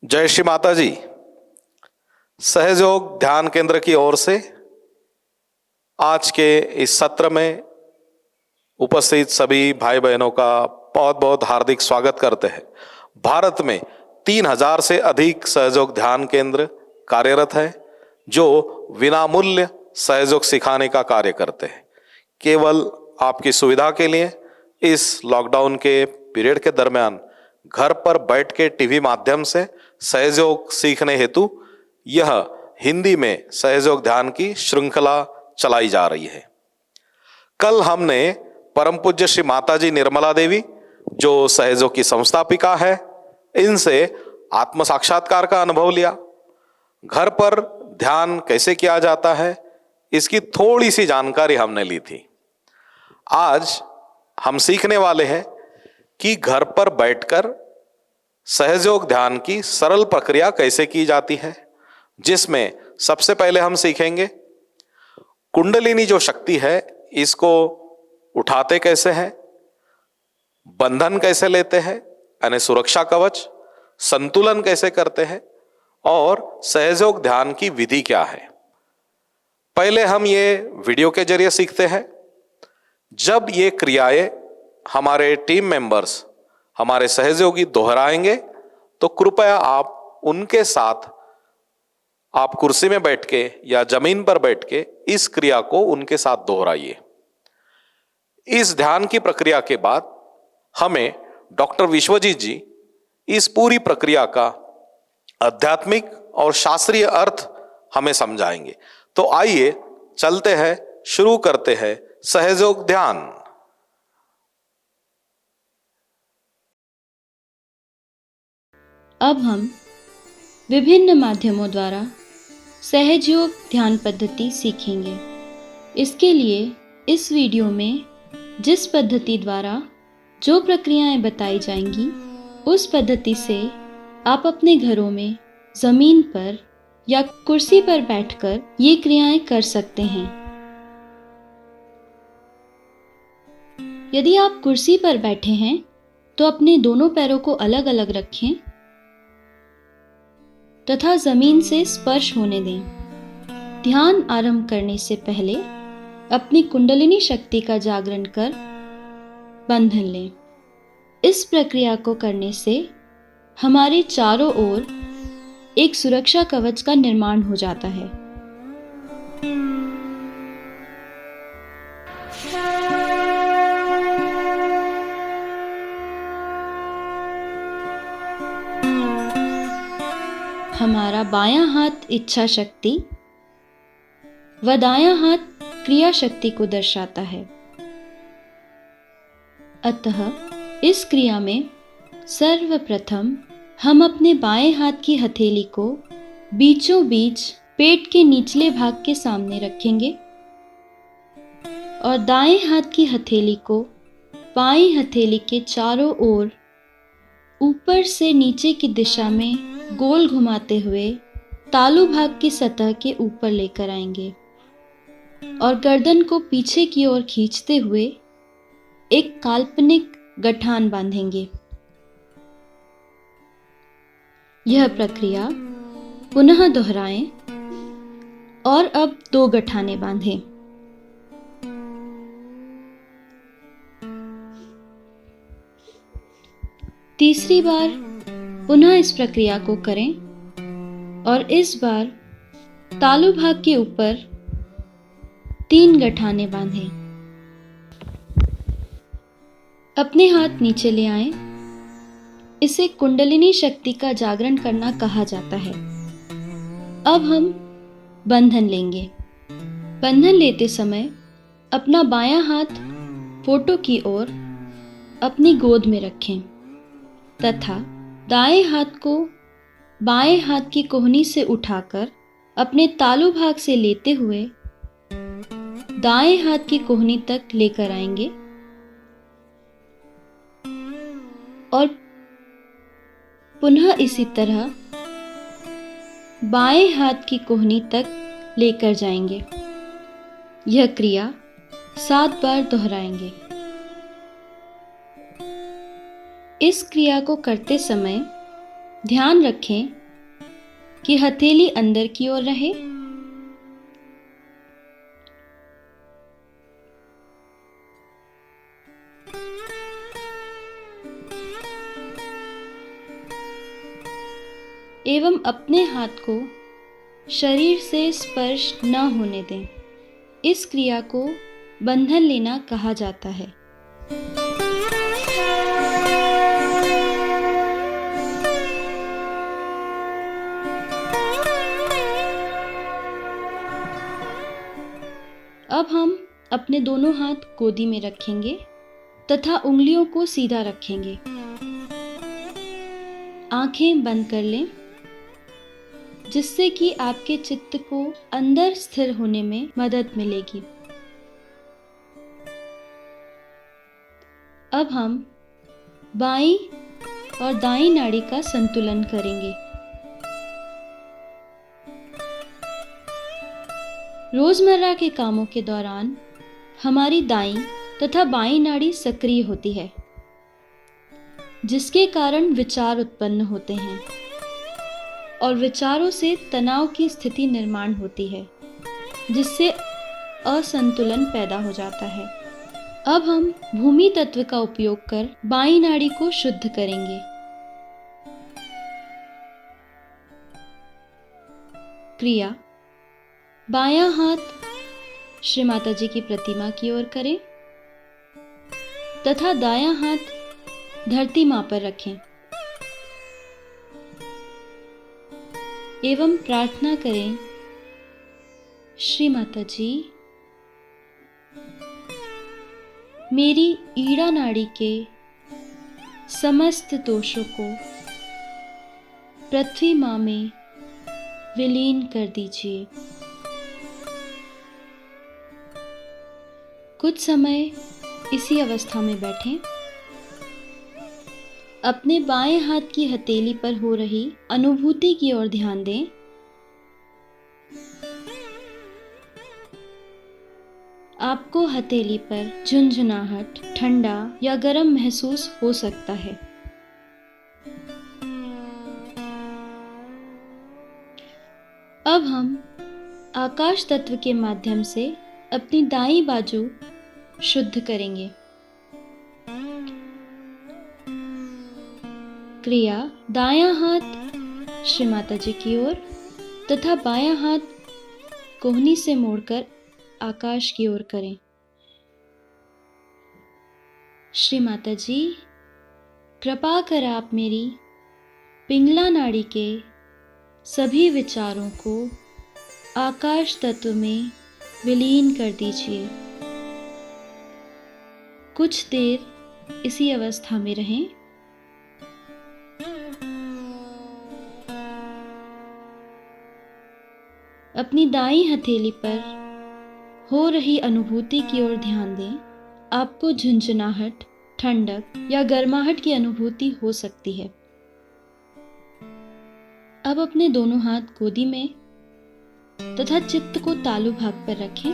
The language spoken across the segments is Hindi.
जय श्री माता जी। सहयोग ध्यान केंद्र की ओर से आज के इस सत्र में उपस्थित सभी भाई बहनों का बहुत बहुत हार्दिक स्वागत करते हैं। भारत में 3000 से अधिक सहयोग ध्यान केंद्र कार्यरत है जो विनामूल्य सहयोग सिखाने का कार्य करते हैं। केवल आपकी सुविधा के लिए इस लॉकडाउन के पीरियड के दरमियान घर पर बैठ के टीवी माध्यम से सहयोग सीखने हेतु यह हिंदी में सहयोग ध्यान की श्रृंखला चलाई जा रही है। कल हमने परम पूज्य श्री माता जी निर्मला देवी जो सहयोग की संस्थापिका है, इनसे आत्म साक्षात्कार का अनुभव लिया। घर पर ध्यान कैसे किया जाता है इसकी थोड़ी सी जानकारी हमने ली थी। आज हम सीखने वाले हैं कि घर पर बैठकर सहयोग ध्यान की सरल प्रक्रिया कैसे की जाती है, जिसमें सबसे पहले हम सीखेंगे कुंडलिनी जो शक्ति है इसको उठाते कैसे हैं, बंधन कैसे लेते हैं यानी सुरक्षा कवच, संतुलन कैसे करते हैं और सहयोग ध्यान की विधि क्या है। पहले हम ये वीडियो के जरिए सीखते हैं। जब ये क्रियाएं हमारे टीम मेंबर्स, हमारे सहयोगी दोहराएंगे तो कृपया आप उनके साथ आप कुर्सी में बैठ के या जमीन पर बैठ के इस क्रिया को उनके साथ दोहराइए। इस ध्यान की प्रक्रिया के बाद हमें डॉक्टर विश्वजीत जी इस पूरी प्रक्रिया का आध्यात्मिक और शास्त्रीय अर्थ हमें समझाएंगे। तो आइए चलते हैं, शुरू करते हैं सहयोग ध्यान। अब हम विभिन्न माध्यमों द्वारा सहयोग ध्यान पद्धति सीखेंगे। इसके लिए इस वीडियो में जिस पद्धति द्वारा जो प्रक्रियाएं बताई जाएंगी उस पद्धति से आप अपने घरों में ज़मीन पर या कुर्सी पर बैठकर ये क्रियाएं कर सकते हैं। यदि आप कुर्सी पर बैठे हैं तो अपने दोनों पैरों को अलग अलग रखें तथा जमीन से स्पर्श होने दें। ध्यान आरंभ करने से पहले अपनी कुंडलिनी शक्ति का जागरण कर बंधन लें। इस प्रक्रिया को करने से हमारे चारों ओर एक सुरक्षा कवच का निर्माण हो जाता है। हमारा बायां हाथ इच्छा शक्ति व दायां हाथ क्रिया शक्ति को दर्शाता है। अतः इस क्रिया में सर्वप्रथम हम अपने बाएं हाथ की हथेली को बीचों बीच पेट के निचले भाग के सामने रखेंगे और दाएं हाथ की हथेली को बाईं हथेली के चारों ओर ऊपर से नीचे की दिशा में गोल घुमाते हुए तालू भाग की सतह के ऊपर लेकर आएंगे और गर्दन को पीछे की ओर खींचते हुए एक काल्पनिक गठान बांधेंगे। यह प्रक्रिया पुनः दोहराएं और अब 2 गठाने बांधें। तीसरी बार पुनः इस प्रक्रिया को करें और इस बार तालू भाग के ऊपर 3 गठाने बांधें। अपने हाथ नीचे ले आएं। इसे कुंडलिनी शक्ति का जागरण करना कहा जाता है। अब हम बंधन लेंगे। बंधन लेते समय अपना बायां हाथ फोटो की ओर अपनी गोद में रखें तथा दाएं हाथ को बाएं हाथ की कोहनी से उठाकर अपने तालू भाग से लेते हुए दाएं हाथ की कोहनी तक लेकर आएंगे और पुनः इसी तरह बाएं हाथ की कोहनी तक लेकर जाएंगे। यह क्रिया 7 बार दोहराएंगे। इस क्रिया को करते समय ध्यान रखें कि हथेली अंदर की ओर रहे। एवं अपने हाथ को शरीर से स्पर्श न होने दें। इस क्रिया को बंधन लेना कहा जाता है। अब हम अपने दोनों हाथ गोदी में रखेंगे तथा उंगलियों को सीधा रखेंगे। आंखें बंद कर लें, जिससे कि आपके चित्त को अंदर स्थिर होने में मदद मिलेगी। अब हम बाईं और दाईं नाड़ी का संतुलन करेंगे। रोजमर्रा के कामों के दौरान हमारी दाईं तथा बाईं नाड़ी सक्रिय होती है, जिसके कारण विचार उत्पन्न होते हैं और विचारों से तनाव की स्थिति निर्माण होती है, जिससे असंतुलन पैदा हो जाता है। अब हम भूमि तत्व का उपयोग कर बाईं नाड़ी को शुद्ध करेंगे। क्रिया: बायां हाथ श्री माता जी की प्रतिमा की ओर करें तथा दायां हाथ धरती मां पर रखें एवं प्रार्थना करें, श्री माता जी, मेरी ईड़ा नाड़ी के समस्त दोषों को पृथ्वी मां में विलीन कर दीजिए। कुछ समय इसी अवस्था में बैठें। अपने बाएं हाथ की हथेली पर हो रही अनुभूति की ओर ध्यान दें। आपको हथेली पर झुंझुनाहट, ठंडा या गर्म महसूस हो सकता है। अब हम आकाश तत्व के माध्यम से अपनी दाईं बाजू शुद्ध करेंगे। क्रिया: दायां हाथ श्री माता जी की ओर तथा बायां हाथ कोहनी से मोड़कर आकाश की ओर करें। श्री माता जी, कृपा कर आप मेरी पिंगला नाड़ी के सभी विचारों को आकाश तत्व में विलीन कर दीजिए। कुछ देर इसी अवस्था में रहें। अपनी दाईं हथेली पर हो रही अनुभूति की ओर ध्यान दें। आपको झुंझुनाहट, ठंडक या गर्माहट की अनुभूति हो सकती है। अब अपने दोनों हाथ गोदी में तथा चित्त को तालु भाग पर रखें।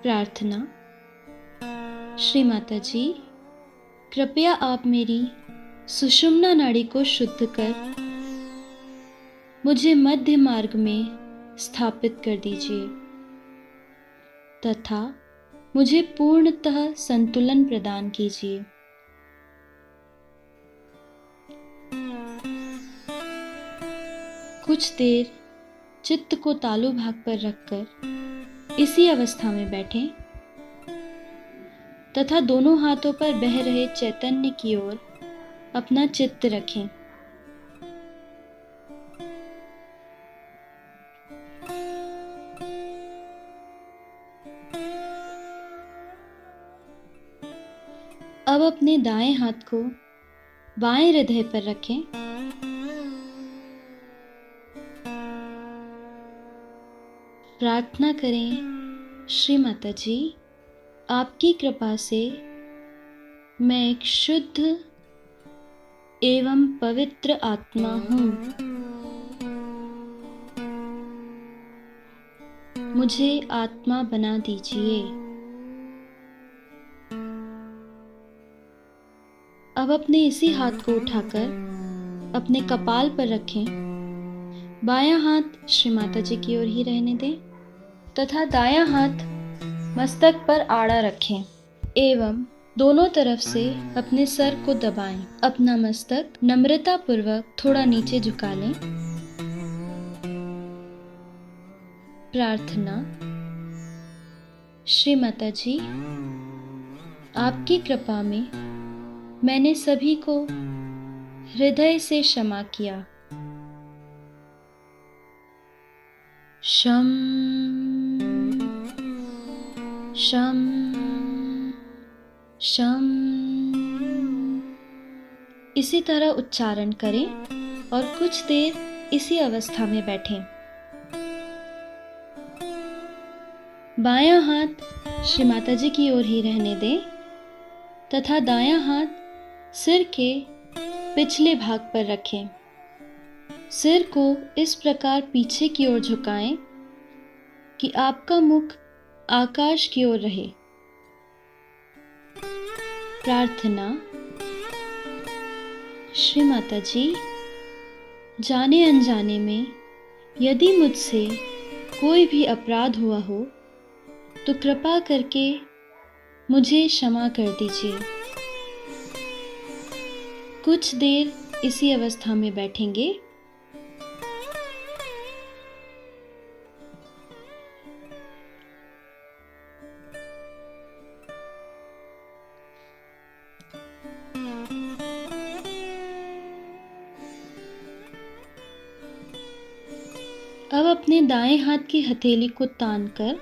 प्रार्थना: श्री माता जी, कृपया आप मेरी सुषुम्ना नाड़ी को शुद्ध कर मुझे मध्य मार्ग में स्थापित कर दीजिए तथा मुझे पूर्णतः संतुलन प्रदान कीजिए। कुछ देर चित्त को तालु भाग पर रखकर इसी अवस्था में बैठें तथा दोनों हाथों पर बह रहे चैतन्य की ओर अपना चित्त रखें। अब अपने दाएं हाथ को बाएं हृदय पर रखें। प्रार्थना करें, श्री माता जी, आपकी कृपा से मैं एक शुद्ध एवं पवित्र आत्मा हूँ। मुझे आत्मा बना दीजिए। अब अपने इसी हाथ को उठाकर अपने कपाल पर रखें। बायां हाथ श्री माता जी की ओर ही रहने दें तथा दायां हाथ मस्तक पर आड़ा रखें एवं दोनों तरफ से अपने सर को दबाएं। अपना मस्तक नम्रता पूर्वक थोड़ा नीचे झुका लें। प्रार्थना। श्री माता जी, आपकी कृपा में मैंने सभी को हृदय से क्षमा किया। शम शम शम। इसी तरह उच्चारण करें और कुछ देर इसी अवस्था में बैठें। बायां हाथ श्री माता जी की ओर ही रहने दें तथा दायां हाथ सिर के पिछले भाग पर रखें। सिर को इस प्रकार पीछे की ओर झुकाएं कि आपका मुख आकाश की ओर रहे। प्रार्थना। श्री माता जी, जाने अनजाने में यदि मुझसे कोई भी अपराध हुआ हो तो कृपा करके मुझे क्षमा कर दीजिए। कुछ देर इसी अवस्था में बैठेंगे। अब अपने दाएं हाथ की हथेली को तानकर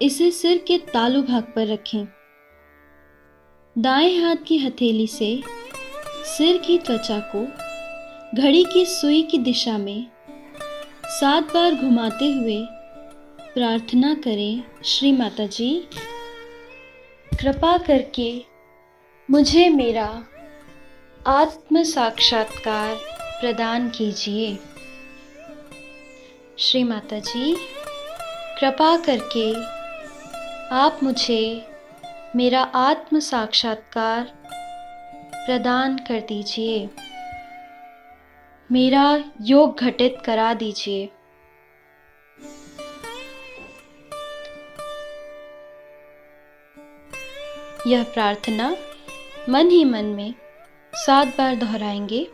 इसे सिर के तालू भाग पर रखें। दाएं हाथ की हथेली से सिर की त्वचा को घड़ी की सुई की दिशा में 7 बार घुमाते हुए प्रार्थना करें। श्री माता जी, कृपा करके मुझे मेरा आत्म साक्षात्कार प्रदान कीजिए। श्री माता जी, कृपा करके आप मुझे मेरा आत्म साक्षात्कार प्रदान कर दीजिए। मेरा योग घटित करा दीजिए। यह प्रार्थना मन ही मन में 7 बार दोहराएंगे।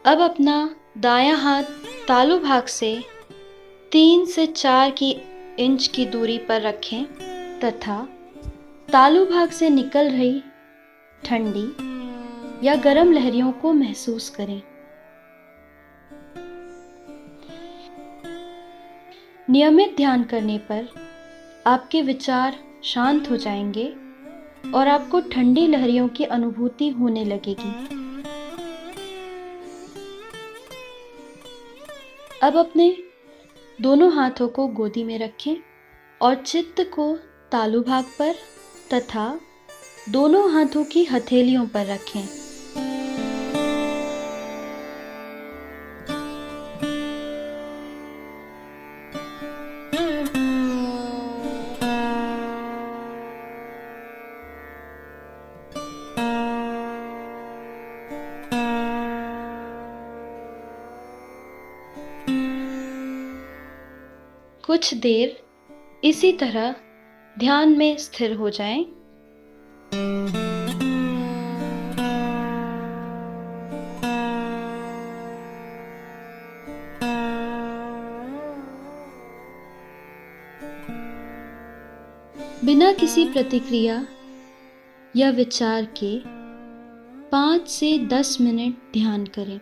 अब अपना दायां हाथ तालू भाग से 3 से 4 इंच की दूरी पर रखें तथा तालू भाग से निकल रही ठंडी या गर्म लहरियों को महसूस करें। नियमित ध्यान करने पर आपके विचार शांत हो जाएंगे और आपको ठंडी लहरियों की अनुभूति होने लगेगी। अब अपने दोनों हाथों को गोदी में रखें और चित्त को तालू भाग पर तथा दोनों हाथों की हथेलियों पर रखें। कुछ देर इसी तरह ध्यान में स्थिर हो जाएं। बिना किसी प्रतिक्रिया या विचार के 5 से 10 मिनट ध्यान करें।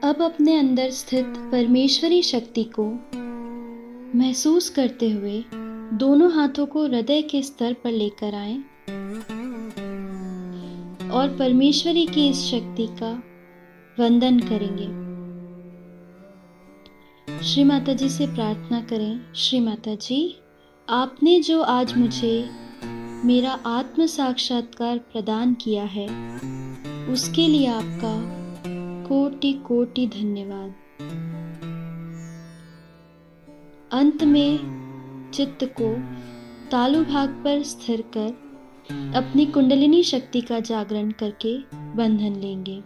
अब अपने अंदर स्थित परमेश्वरी शक्ति को महसूस करते हुए दोनों हाथों को हृदय के स्तर पर लेकर आएं और परमेश्वरी की इस शक्ति का वंदन करेंगे। श्री माता जी से प्रार्थना करें, श्री माता जी, आपने जो आज मुझे मेरा आत्म साक्षात्कार प्रदान किया है उसके लिए आपका कोटि कोटि धन्यवाद। अंत में चित्त को तालु भाग पर स्थिर कर अपनी कुंडलिनी शक्ति का जागरण करके बंधन लेंगे।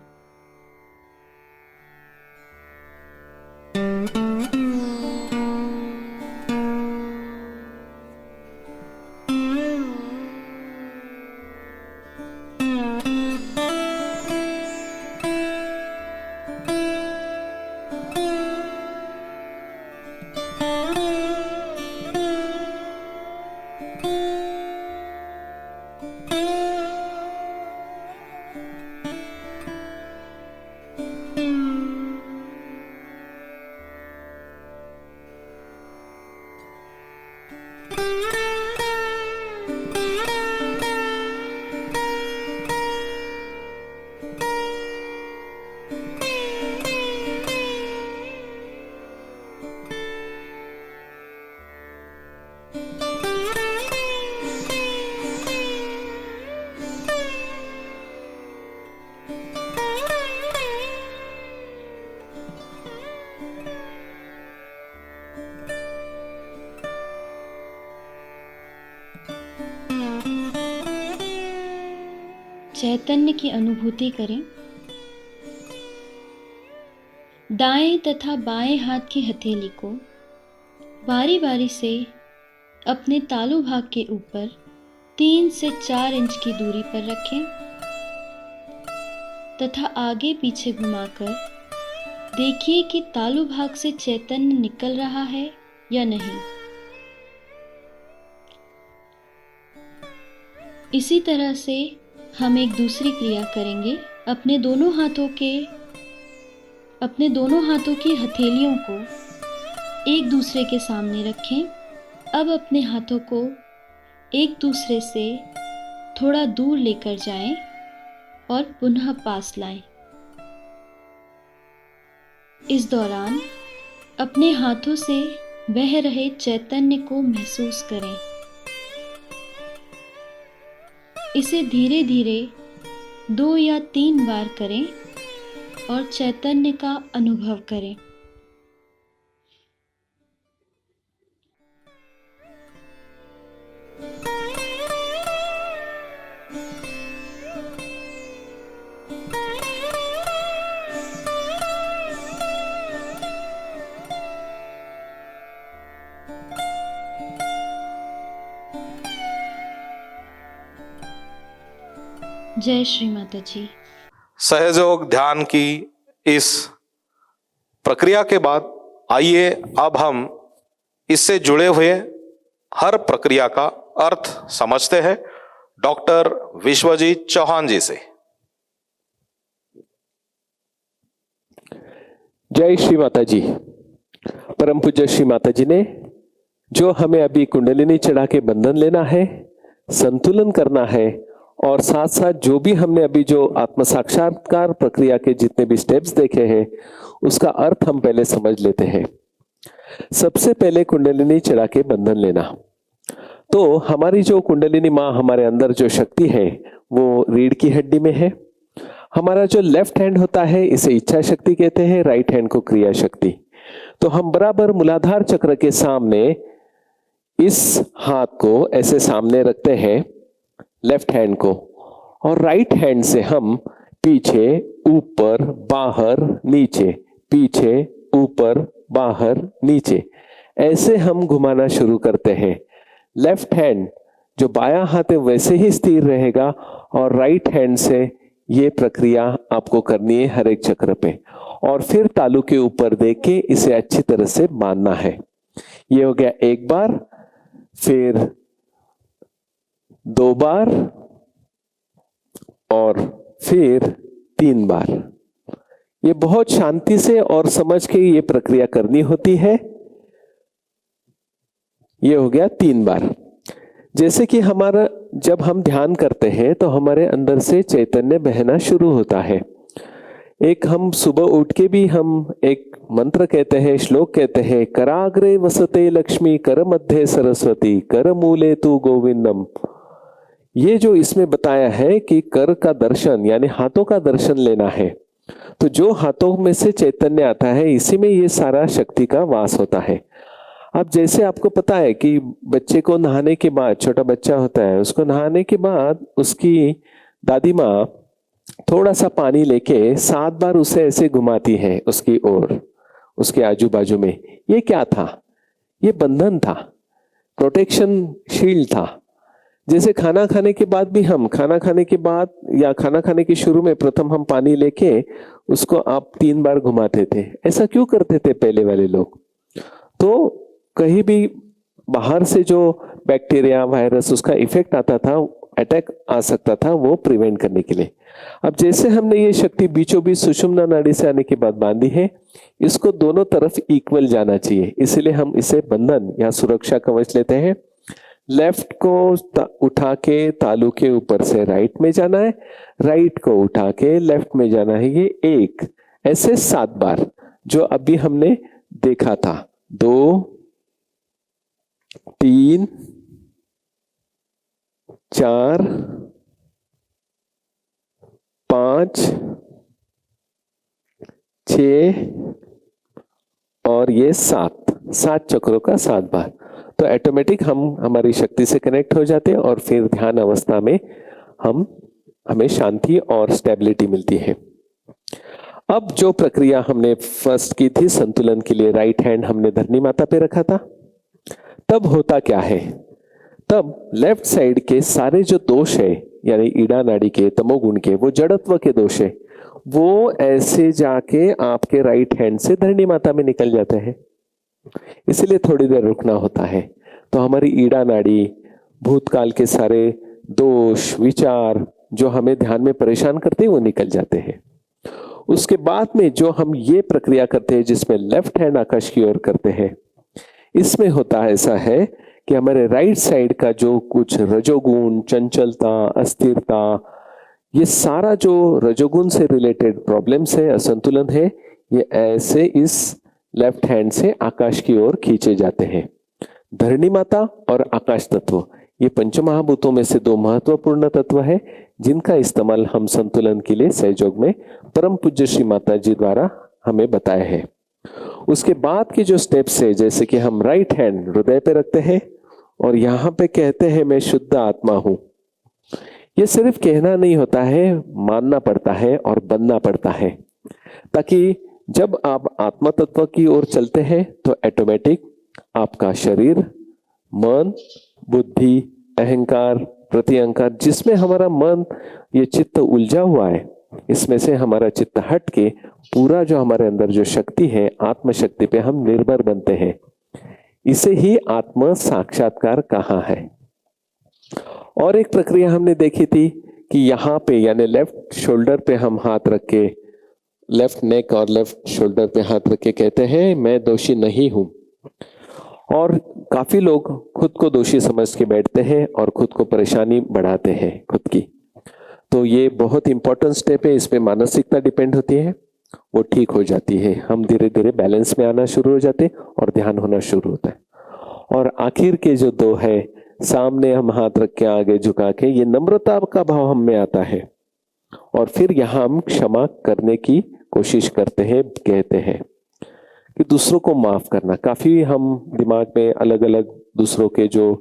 चैतन्य की अनुभूति करें। दाएं तथा बाएं हाथ की हथेली को बारी बारी से अपने तालु भाग के ऊपर 3 से 4 इंच की दूरी पर रखें तथा आगे पीछे घुमाकर देखिए कि तालु भाग से चैतन्य निकल रहा है या नहीं। इसी तरह से हम एक दूसरी क्रिया करेंगे। अपने दोनों हाथों की हथेलियों को एक दूसरे के सामने रखें। अब अपने हाथों को एक दूसरे से थोड़ा दूर लेकर जाएं और पुनः पास लाएं। इस दौरान अपने हाथों से बह रहे चैतन्य को महसूस करें। इसे धीरे धीरे 2 या 3 बार करें और चैतन्य का अनुभव करें। जय श्री माता जी। सहयोग ध्यान की इस प्रक्रिया के बाद आइए अब हम इससे जुड़े हुए हर प्रक्रिया का अर्थ समझते हैं डॉक्टर विश्वजीत चौहान जी से। जय श्री माता जी। परम पूज्य श्री माता जी ने जो हमें अभी कुंडलिनी चढ़ा के बंधन लेना है, संतुलन करना है और साथ साथ जो भी हमने अभी जो आत्म साक्षात्कार प्रक्रिया के जितने भी स्टेप्स देखे हैं उसका अर्थ हम पहले समझ लेते हैं। सबसे पहले कुंडलिनी चढ़ा के बंधन लेना। तो हमारी जो कुंडलिनी माँ, हमारे अंदर जो शक्ति है वो रीढ़ की हड्डी में है। हमारा जो लेफ्ट हैंड होता है इसे इच्छा शक्ति कहते हैं, राइट हैंड को क्रिया शक्ति। तो हम बराबर मूलाधार चक्र के सामने इस हाथ को ऐसे सामने रखते हैं, लेफ्ट हैंड को, और राइट हैंड से हम पीछे, ऊपर, बाहर, नीचे, पीछे, ऊपर, बाहर, नीचे, ऐसे हम घुमाना शुरू करते हैं। लेफ्ट हैंड जो बायां हाथ है वैसे ही स्थिर रहेगा और राइट हैंड से ये प्रक्रिया आपको करनी है हर एक चक्र पे, और फिर तालु के ऊपर देख के इसे अच्छी तरह से बांधना है। ये हो गया एक बार, फिर 2 बार और फिर 3 बार। ये बहुत शांति से और समझ के ये प्रक्रिया करनी होती है। ये हो गया 3 बार। जैसे कि हमारा जब हम ध्यान करते हैं तो हमारे अंदर से चैतन्य बहना शुरू होता है। एक हम सुबह उठ के भी हम एक मंत्र कहते हैं, श्लोक कहते हैं, कराग्रे वसते लक्ष्मी कर मध्य सरस्वती कर मूले तू गोविंदम। ये जो इसमें बताया है कि कर का दर्शन यानी हाथों का दर्शन लेना है, तो जो हाथों में से चैतन्य आता है इसी में ये सारा शक्ति का वास होता है। अब जैसे आपको पता है कि बच्चे को नहाने के बाद, छोटा बच्चा होता है, उसको नहाने के बाद उसकी दादी माँ थोड़ा सा पानी लेके 7 बार उसे ऐसे घुमाती है उसकी ओर, उसके आजू बाजू में। ये क्या था? ये बंधन था, प्रोटेक्शन शील्ड था। जैसे खाना खाने के बाद भी हम खाना खाने के बाद या खाना खाने के शुरू में प्रथम हम पानी लेके उसको आप 3 बार घुमाते थे। ऐसा क्यों करते थे पहले वाले लोग? तो कहीं भी बाहर से जो बैक्टीरिया वायरस उसका इफेक्ट आता था, अटैक आ सकता था, वो प्रिवेंट करने के लिए। अब जैसे हमने ये शक्ति बीचों बीच सुषुम्ना नाड़ी से आने के बाद बांधी है, इसको दोनों तरफ इक्वल जाना चाहिए, इसलिए हम इसे बंधन या सुरक्षा कवच लेते हैं। लेफ्ट को उठा के तालू के ऊपर से राइट में जाना है, राइट को उठा के लेफ्ट में जाना है। ये एक ऐसे 7 बार जो अभी हमने देखा था। 2 3 4 5 6 और ये 7 चक्रों का 7 बार। तो ऑटोमेटिक हम हमारी शक्ति से कनेक्ट हो जाते हैं और फिर ध्यान अवस्था में हमें शांति और स्टेबिलिटी मिलती है। अब जो प्रक्रिया हमने फर्स्ट की थी संतुलन के लिए, राइट हैंड हमने धरनी माता पे रखा था, तब होता क्या है? तब लेफ्ट साइड के सारे जो दोष है यानी ईड़ा नाड़ी के, तमोगुण के, वो जड़त्व के दोष है, वो ऐसे जाके आपके राइट हैंड से धरनी माता में निकल जाते हैं। इसलिए थोड़ी देर रुकना होता है। तो हमारी ईड़ा नाड़ी, भूतकाल के सारे दोष विचार जो हमें ध्यान में परेशान करते हैं वो निकल जाते हैं। उसके बाद में जो हम ये प्रक्रिया करते हैं जिसमें लेफ्ट हैंड आकाश की ओर करते हैं, इसमें होता है ऐसा है कि हमारे राइट साइड का जो कुछ रजोगुण, चंचलता, अस्थिरता, ये सारा जो रजोगुण से रिलेटेड प्रॉब्लम्स है, असंतुलन है, ये ऐसे इस लेफ्ट हैंड से आकाश की ओर खींचे जाते हैं। धरणी माता और आकाश तत्व ये पंचमहाभूतों में से 2 महत्वपूर्ण तत्व है जिनका इस्तेमाल हम संतुलन के लिए सहयोग में परम पूज्य श्री माता जी द्वारा हमें बताया है। उसके बाद के जो स्टेप्स है, जैसे कि हम राइट हैंड हृदय पे रखते हैं और यहाँ पे कहते हैं मैं शुद्ध आत्मा हूं। ये सिर्फ कहना नहीं होता है, मानना पड़ता है और बनना पड़ता है, ताकि जब आप आत्मा तत्व की ओर चलते हैं तो ऑटोमेटिक आपका शरीर, मन, बुद्धि, अहंकार, प्रत्यहंकार, जिसमें हमारा मन, ये चित्त उलझा हुआ है, इसमें से हमारा चित्त हट के पूरा जो हमारे अंदर जो शक्ति है, आत्म शक्ति पे हम निर्भर बनते हैं। इसे ही आत्म साक्षात्कार कहा है। और एक प्रक्रिया हमने देखी थी कि यहाँ पे यानी लेफ्ट शोल्डर पे हम हाथ रख के, लेफ्ट नेक और लेफ्ट शोल्डर पे हाथ रख के कहते हैं मैं दोषी नहीं हूं। और काफी लोग खुद को दोषी समझ के बैठते हैं और खुद को परेशानी बढ़ाते हैं खुद की। तो ये बहुत इंपॉर्टेंट स्टेप है, इसमें मानसिकता डिपेंड होती है, वो ठीक हो जाती है, हम धीरे धीरे बैलेंस में आना शुरू हो जाते हैं और ध्यान होना शुरू होता है। और आखिर के जो 2 है, सामने हम हाथ रख के आगे झुका के, ये नम्रता का भाव हम में आता है और फिर यहाँ हम क्षमा करने की कोशिश करते हैं, कहते हैं कि दूसरों को माफ करना। काफी हम दिमाग में अलग अलग दूसरों के जो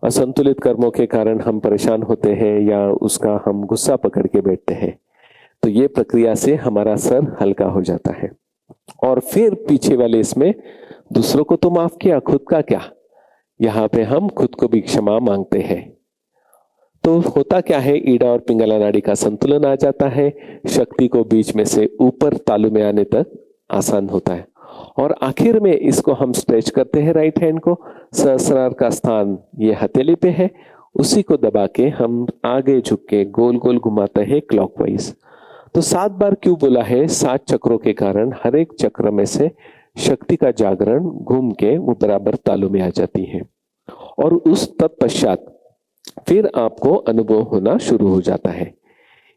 असंतुलित कर्मों के कारण हम परेशान होते हैं या उसका हम गुस्सा पकड़ के बैठते हैं, तो ये प्रक्रिया से हमारा सर हल्का हो जाता है। और फिर पीछे वाले इसमें दूसरों को तो माफ किया, खुद का क्या, यहाँ पे हम खुद को भी क्षमा मांगते हैं। तो होता क्या है, ईड़ा और पिंगला नाड़ी का संतुलन आ जाता है, शक्ति को बीच में से ऊपर तालु में आने तक आसान होता है। और आखिर में इसको हम स्ट्रेच करते हैं राइट हैंड को, सहस्रार का स्थान ये हथेली पे है, उसी को दबा के हम आगे झुक के गोल गोल घुमाते हैं क्लॉकवाइज। तो 7 बार क्यों बोला है? 7 चक्रों के कारण हर एक चक्र में से शक्ति का जागरण घूम के वो बराबर तालों में आ जाती है और उस तत्पश्चात फिर आपको अनुभव होना शुरू हो जाता है।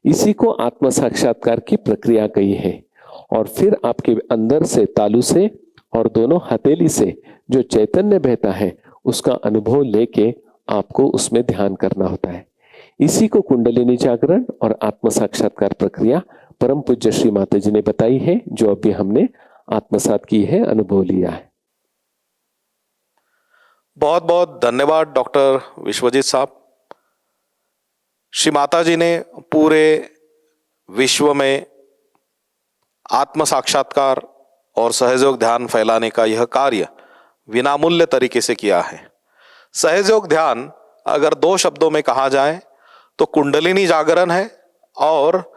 इसी को आत्म साक्षात्कार की प्रक्रिया कही है। और फिर आपके अंदर से तालू से और दोनों हथेली से जो चैतन्य बहता है उसका अनुभव लेके आपको उसमें ध्यान करना होता है। इसी को कुंडलिनी जागरण और आत्म साक्षात्कार प्रक्रिया परम पूज्य श्री माता जी ने बताई है, जो अभी हमने आत्मसात की है, अनुभव लिया है। बहुत बहुत धन्यवाद डॉक्टर विश्वजीत साहब। श्री माता जी ने पूरे विश्व में आत्म साक्षात्कार और सहयोग ध्यान फैलाने का यह कार्य विनामूल्य तरीके से किया है। सहयोग ध्यान अगर 2 शब्दों में कहा जाए तो कुंडलिनी जागरण है और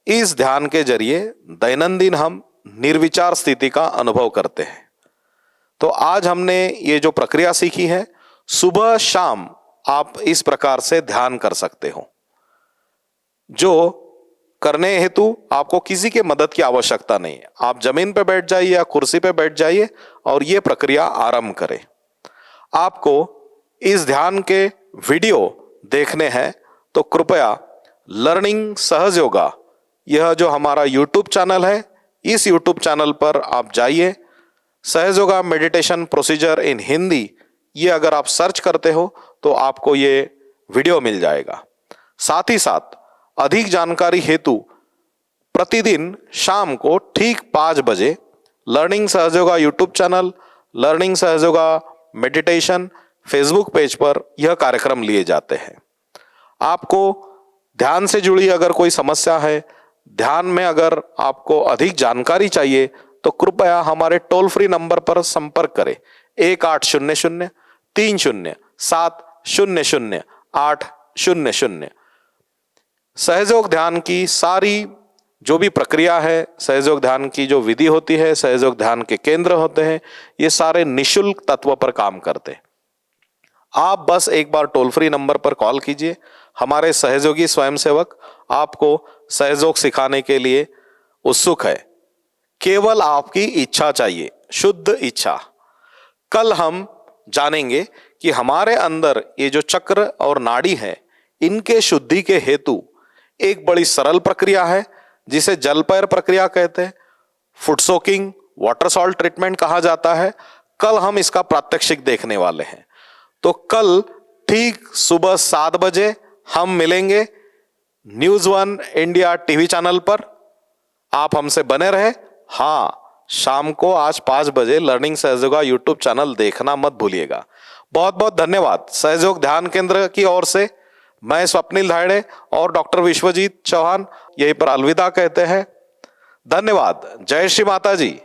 इस ध्यान के जरिए दैनंदिन हम निर्विचार स्थिति का अनुभव करते हैं। तो आज हमने ये जो प्रक्रिया सीखी है, सुबह शाम आप इस प्रकार से ध्यान कर सकते हो, जो करने हेतु आपको किसी के मदद की आवश्यकता नहीं है। आप जमीन पे बैठ जाइए या कुर्सी पे बैठ जाइए और ये प्रक्रिया आरंभ करें। आपको इस ध्यान के वीडियो देखने हैं तो कृपया लर्निंग सहज योगा, यह जो हमारा यूट्यूब चैनल है, इस यूट्यूब चैनल पर आप जाइए। सहज योगा मेडिटेशन प्रोसीजर इन हिंदी, ये अगर आप सर्च करते हो तो आपको ये वीडियो मिल जाएगा। साथ ही साथ अधिक जानकारी हेतु प्रतिदिन शाम को ठीक 5 बजे लर्निंग सहज योगा यूट्यूब चैनल, लर्निंग सहज योगा मेडिटेशन फेसबुक पेज पर यह कार्यक्रम लिए जाते हैं। आपको ध्यान से जुड़ी अगर कोई समस्या है, ध्यान में अगर आपको अधिक जानकारी चाहिए तो कृपया हमारे टोल फ्री नंबर पर संपर्क करें 1800-307-00-800। सहयोग ध्यान की सारी जो भी प्रक्रिया है, सहयोग ध्यान की जो विधि होती है, सहयोग ध्यान के केंद्र होते हैं, ये सारे निशुल्क तत्व पर काम करते हैं। आप बस एक बार टोल फ्री नंबर पर कॉल कीजिए। हमारे सहयोगी स्वयंसेवक आपको सहयोग सिखाने के लिए उत्सुक है। केवल आपकी इच्छा चाहिए, शुद्ध इच्छा। कल हम जानेंगे कि हमारे अंदर ये जो चक्र और नाड़ी है, इनके शुद्धि के हेतु एक बड़ी सरल प्रक्रिया है जिसे जल पैर प्रक्रिया कहते हैं, foot soaking, water salt treatment कहा जाता है। कल हम इसका प्रात्यक्षिक देखने वाले हैं। तो कल ठीक सुबह 7 बजे हम मिलेंगे न्यूज़ 1 इंडिया टीवी चैनल पर। आप हमसे बने रहे। हाँ, शाम को आज 5 बजे लर्निंग सहयोग यूट्यूब चैनल देखना मत भूलिएगा। बहुत बहुत धन्यवाद। सहयोग ध्यान केंद्र की ओर से मैं स्वप्निल धायड़े और डॉक्टर विश्वजीत चौहान यहीं पर अलविदा कहते हैं। धन्यवाद। जय श्री माता जी।